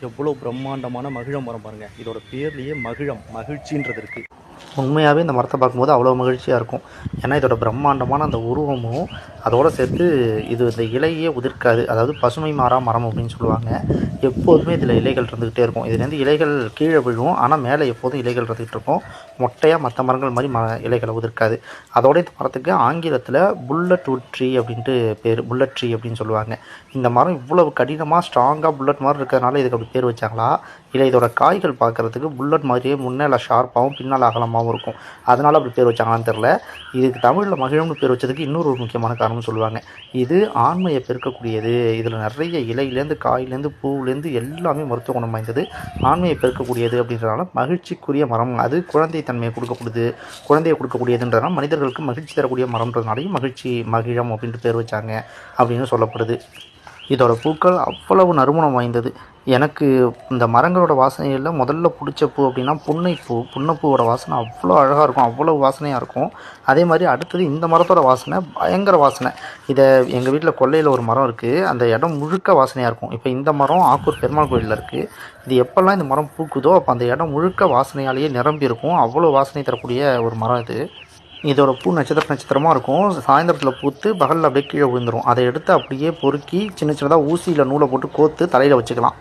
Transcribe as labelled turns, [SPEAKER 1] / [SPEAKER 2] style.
[SPEAKER 1] எவ்வளோ பிரம்மாண்டமான மகிழ மரம் பாருங்கள். இதோட பேர்லேயே மகிழம், மகிழ்ச்சின்றது இருக்குது. உண்மையாகவே இந்த மரத்தை பார்க்கும்போது அவ்வளோ மகிழ்ச்சியாக இருக்கும். ஏன்னா இதோட பிரம்மாண்டமான அந்த உருவமும் அதோடு சேர்த்து இது இந்த இலையே உதிர்க்காது. அதாவது பசுமை மாறா மரம் அப்படின்னு சொல்லுவாங்க. எப்போதுமே இதில் இலைகள் இருந்துக்கிட்டே இருக்கும். இதுலேருந்து இலைகள் கீழே விழும், ஆனால் மேலே எப்போதும் இலைகள் இருந்துகிட்டு இருக்கும். மொட்டையாக மற்ற மரங்கள் மாதிரி இலைகளை உதிர்க்காது. அதோட இந்த மரத்துக்கு ஆங்கிலத்தில் புல்லட் வுட் ட்ரீ அப்படின்ட்டு பேர். புல்லட் ட்ரீ அப்படின்னு சொல்லுவாங்க. இந்த மரம் இவ்வளவு கடினமாக ஸ்ட்ராங்காக புல்லட் மாதிரி இருக்கிறதுனால இதுக்கு அப்படி பேர் வச்சாங்களா, இல்லை இதோட காய்கள் பார்க்குறதுக்கு புல்லட் மாதிரியே முன்னால் ஷார்ப்பாகவும் பின்னால் அகலமாகவும் இருக்கும், அதனால் அப்படி பேர் வச்சாங்களான்னு தெரில. இதுக்கு தமிழில் மகிழம்னு பேர் வச்சதுக்கு இன்னொரு ஒரு முக்கியமான காரணம்னு சொல்லுவாங்க. இது ஆண்மையை பெருக்கக்கூடியது. இதில் நிறைய இலையிலேருந்து காயிலேருந்து பூவிலேருந்து எல்லாமே மருத்துவ குணம் வாய்ந்தது. ஆண்மையை பெருக்கக்கூடியது அப்படின்றதுனால மகிழ்ச்சிக்குரிய மரம். அது குழந்தை தன்மையை கொடுக்கக்கூடியது, குழந்தையை கொடுக்கக்கூடியதுன்றதுனால மனிதர்களுக்கு மகிழ்ச்சி தரக்கூடிய மரம்ன்றதுனாலையும் மகிழ்ச்சி மகிழம் அப்படின்ட்டு பேர் வச்சாங்க அப்படின்னு சொல்லப்படுது. இதோட பூக்கள் அவ்வளவு நறுமணம் வாய்ந்தது. எனக்கு இந்த மரங்களோட வாசனையில் முதல்ல பிடிச்ச பூ அப்படின்னா புன்னைப்பூ. புன்னைப்பூவோட வாசனை அவ்வளோ அழகாக இருக்கும், அவ்வளோ வாசனையாக இருக்கும். அதே மாதிரி அடுத்தது இந்த மரத்தோட வாசனை பயங்கர வாசனை. இதை எங்கள் வீட்டில் கொல்லையில் ஒரு மரம் இருக்குது, அந்த இடம் முழுக்க வாசனையாக இருக்கும். இப்போ இந்த மரம் ஆக்கூர் பெருமாள் கோயிலில் இருக்குது. இது எப்போல்லாம் இந்த மரம் பூக்குதோ அப்போ அந்த இடம் முழுக்க வாசனையாலேயே நிரம்பி இருக்கும். அவ்வளோ வாசனை தரக்கூடிய ஒரு மரம் இது. இதோட பூ நட்சத்திரமாக இருக்கும். சாயந்தரத்தில் பூத்து பகலில் அப்படியே கீழே விழுந்துடும். அதை எடுத்து அப்படியே பொறுக்கி சின்ன சின்னதாக ஊசியில் நூலை போட்டு கோர்த்து தலையில் வச்சுக்கலாம்.